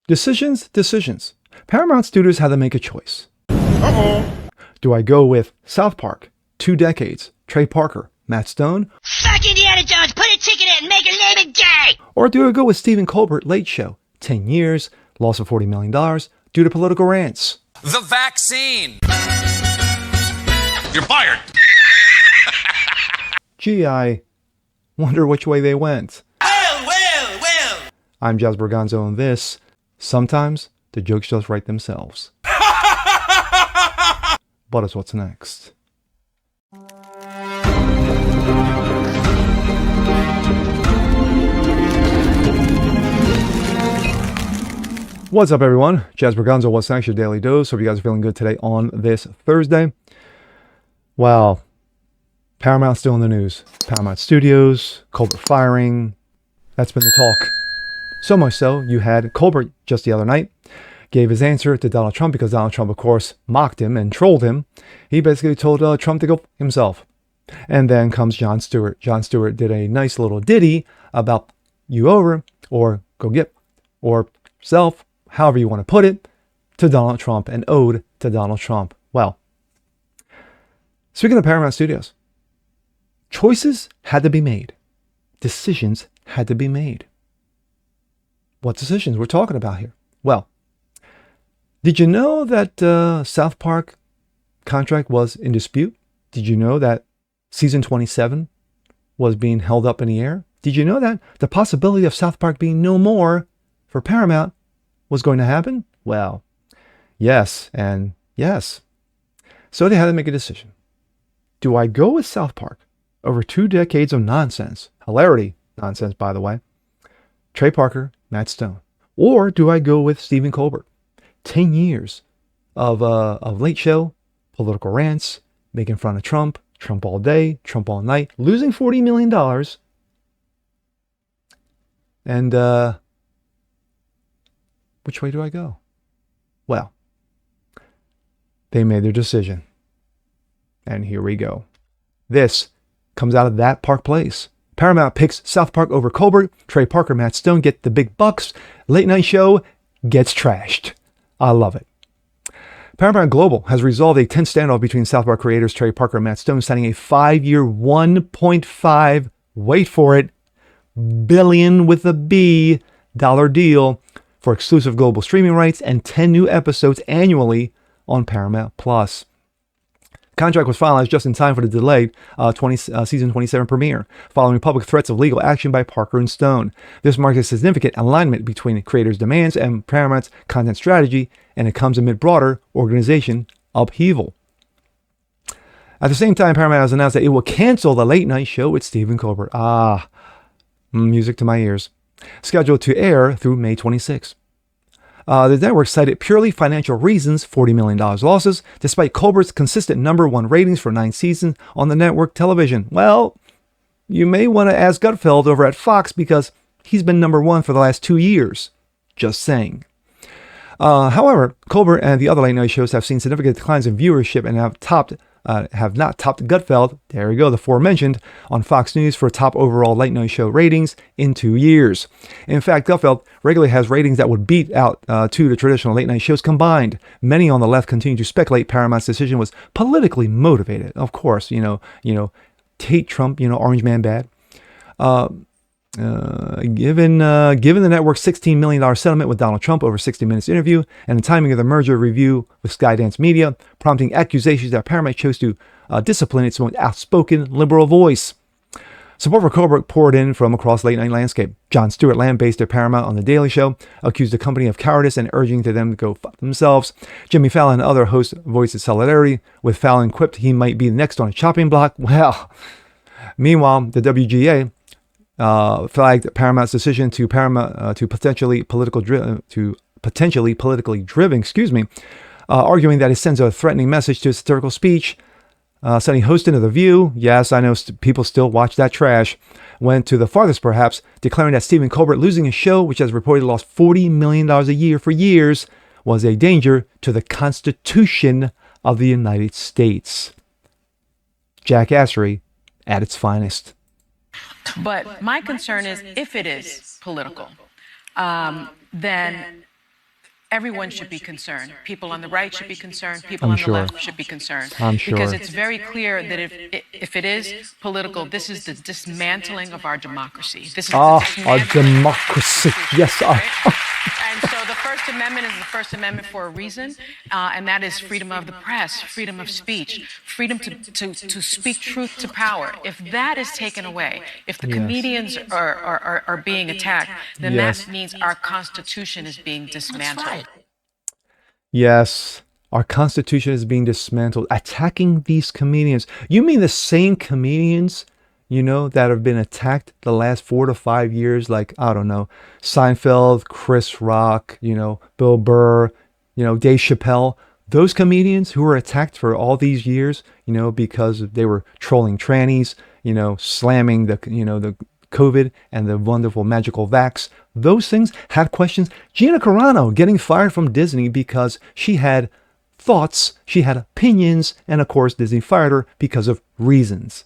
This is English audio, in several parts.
Decisions. Paramount Studios had to make a choice. Uh-oh. Do I go with South Park, 2 decades, Trey Parker, Matt Stone? Fuck Indiana Jones, put a chicken in it and make her name it gay! Or do I go with Stephen Colbert, Late Show, 10 years, loss of $40 million due to political rants? The vaccine. You're fired. Gee, I wonder which way they went. Well. I'm Jazz Berganzo, and this, sometimes the jokes just write themselves. But it's what's next. What's up, everyone? Jazz Berganzo, what's next? Your daily dose. Hope you guys are feeling good today on this Thursday. Well, Paramount's still in the news. Paramount Studios, Colbert firing. That's been the talk. So much so, you had Colbert just the other night gave his answer to Donald Trump because Donald Trump, of course, mocked him and trolled him. He basically told Trump to go himself. And then comes Jon Stewart. Jon Stewart did a nice little ditty about you over, or go get, or self, however you want to put it, to Donald Trump, an ode to Donald Trump. Well, speaking of Paramount Studios, choices had to be made. Decisions had to be made. What decisions we're talking about here? Well, did you know that South Park contract was in dispute? Did you know that season 27 was being held up in the air? Did you know that the possibility of South Park being no more for Paramount was going to happen? Well, yes and yes. So they had to make a decision. Do I go with South Park over 2 decades of nonsense, hilarity nonsense, by the way, Trey Parker, Matt Stone, or do I go with Stephen Colbert? 10 years of Late Show, political rants, making fun of Trump, Trump all day, Trump all night, losing $40 million. And which way do I go? Well, they made their decision. And here we go. This comes out of That Park Place. Paramount picks South Park over Colbert. Trey Parker, Matt Stone get the big bucks. Late night show gets trashed. I love it. Paramount Global has resolved a tense standoff between South Park creators Trey Parker and Matt Stone, signing a 5-year, $1.5, wait for it, billion with a B dollar deal for exclusive global streaming rights and 10 new episodes annually on Paramount Plus. Contract was finalized just in time for the delayed season 27 premiere, following public threats of legal action by Parker and Stone. This marks a significant alignment between creators' demands and Paramount's content strategy, and it comes amid broader organization upheaval. At the same time, Paramount has announced that it will cancel the late night show with Stephen Colbert. Music to my ears. Scheduled to air through May 26. The network cited purely financial reasons, $40 million losses, despite Colbert's consistent #1 ratings for 9 seasons on the network television. Well, you may want to ask Gutfeld over at Fox because he's been #1 for the last 2 years. Just saying. However, Colbert and the other late night shows have seen significant declines in viewership and have not topped Gutfeld, there we go, the aforementioned, on Fox News for top overall late night show ratings in 2 years. In fact, Gutfeld regularly has ratings that would beat out 2 the traditional late night shows combined. Many on the left continue to speculate Paramount's decision was politically motivated. Of course, Tate Trump, Orange Man bad. Given the network's $16 million settlement with Donald Trump over 60 Minutes interview and the timing of the merger review with Skydance Media, prompting accusations that Paramount chose to discipline its most outspoken liberal voice. Support for Colbert poured in from across late night landscape. Jon Stewart land-based at Paramount on The Daily Show, accused the company of cowardice and urging them to go fuck themselves. Jimmy Fallon and other hosts voiced solidarity, with Fallon quipped he might be next on a chopping block. Well, meanwhile, the WGA flagged Paramount's decision to potentially politically driven, arguing that it sends a threatening message to satirical speech. Sending host into The View, yes, I know people still watch that trash, went to the farthest perhaps, declaring that Stephen Colbert losing a show, which has reportedly lost $40 million a year for years, was a danger to the Constitution of the United States. Jackassery at its finest. But my concern is if it is political, then everyone should be concerned. People on the right should be concerned. People I'm on sure. the left should be concerned. I'm Because sure. it's very clear that if it is political, this is the dismantling of our democracy. This is the Our dismantling democracy. Yes, right? And so the First Amendment is the First Amendment for a reason, and that is freedom of the press, freedom of speech, freedom to speak truth to power. If that is taken away, if the Yes. comedians are being attacked, then Yes. that means our Constitution is being dismantled. Yes, our Constitution is being dismantled. Attacking these comedians. You mean the same comedians, that have been attacked the last 4 to 5 years? Like, I don't know, Seinfeld, Chris Rock, Bill Burr, Dave Chappelle. Those comedians who were attacked for all these years, because they were trolling trannies, slamming the COVID and the wonderful magical vax. Those things had questions. Gina Carano getting fired from Disney because she had thoughts, she had opinions, and of course Disney fired her because of reasons.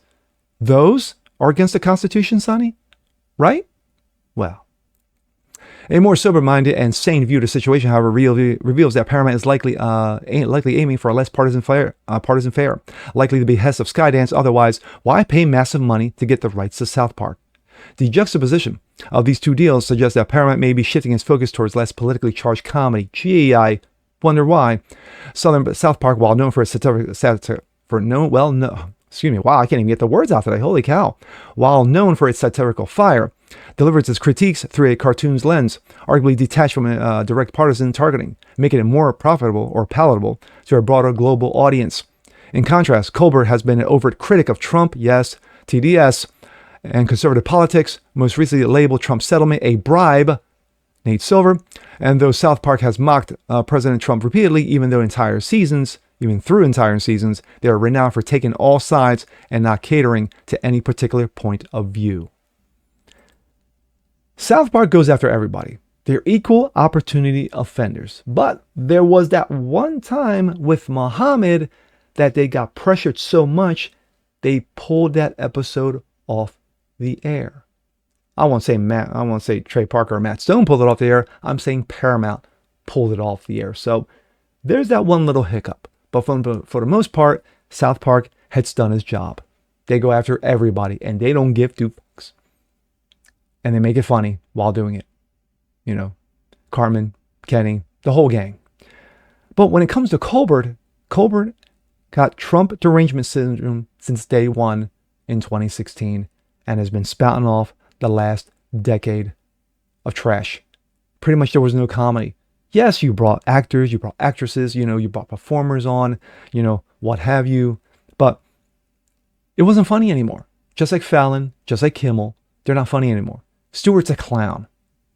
Those are against the Constitution, Sonny? Right? Well, a more sober-minded and sane view of the situation, however, reveals that Paramount is likely aiming for a less partisan fare, likely the behest of Skydance. Otherwise, why pay massive money to get the rights to South Park? The juxtaposition of these two deals suggests that Paramount may be shifting its focus towards less politically charged comedy. Gee, I wonder why. South Park, while known for its wow, I can't even get the words out today. Holy cow. While known for its satirical fire, delivers its critiques through a cartoon's lens, arguably detached from direct partisan targeting, making it more profitable or palatable to a broader global audience. In contrast, Colbert has been an overt critic of Trump, yes, TDS, and conservative politics, most recently labeled Trump's settlement a bribe, Nate Silver. And though South Park has mocked President Trump repeatedly, even through entire seasons, they are renowned for taking all sides and not catering to any particular point of view. South Park goes after everybody. They're equal opportunity offenders. But there was that one time with Muhammad that they got pressured so much, they pulled that episode off the air. I won't say Trey Parker or Matt Stone pulled it off the air. I'm saying Paramount pulled it off the air. So there's that one little hiccup. But for the most part, South Park has done its job. They go after everybody and they don't give two fucks. And they make it funny while doing it. Cartman, Kenny, the whole gang. But when it comes to Colbert got Trump derangement syndrome since day one in 2016 and has been spouting off the last decade of trash. Pretty much there was no comedy. Yes, you brought actors, you brought actresses, you brought performers on, what have you. But it wasn't funny anymore. Just like Fallon, just like Kimmel, they're not funny anymore. Stewart's a clown.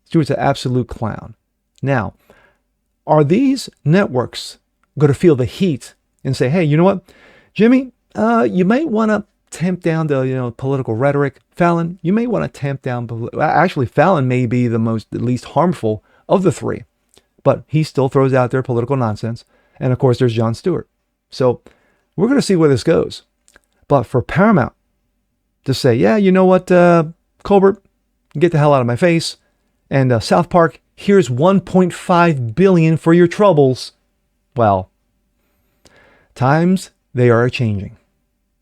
Stewart's an absolute clown. Now, are these networks going to feel the heat and say, hey, you know what, Jimmy, you might want to tamp down the political rhetoric. Fallon, you may want to tamp down. Actually, Fallon may be the least harmful of the three, but he still throws out their political nonsense. And of course, there's Jon Stewart. So we're going to see where this goes. But for Paramount to say, yeah, you know what, Colbert, get the hell out of my face. And South Park, here's $1.5 billion for your troubles. Well, times they are changing.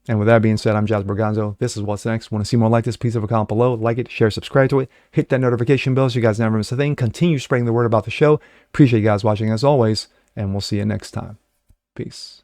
And with that being said, I'm Jazz Berganzo. This is What's Next. Want to see more like this? Please leave a comment below. Like it, share, subscribe to it. Hit that notification bell so you guys never miss a thing. Continue spreading the word about the show. Appreciate you guys watching as always. And we'll see you next time. Peace.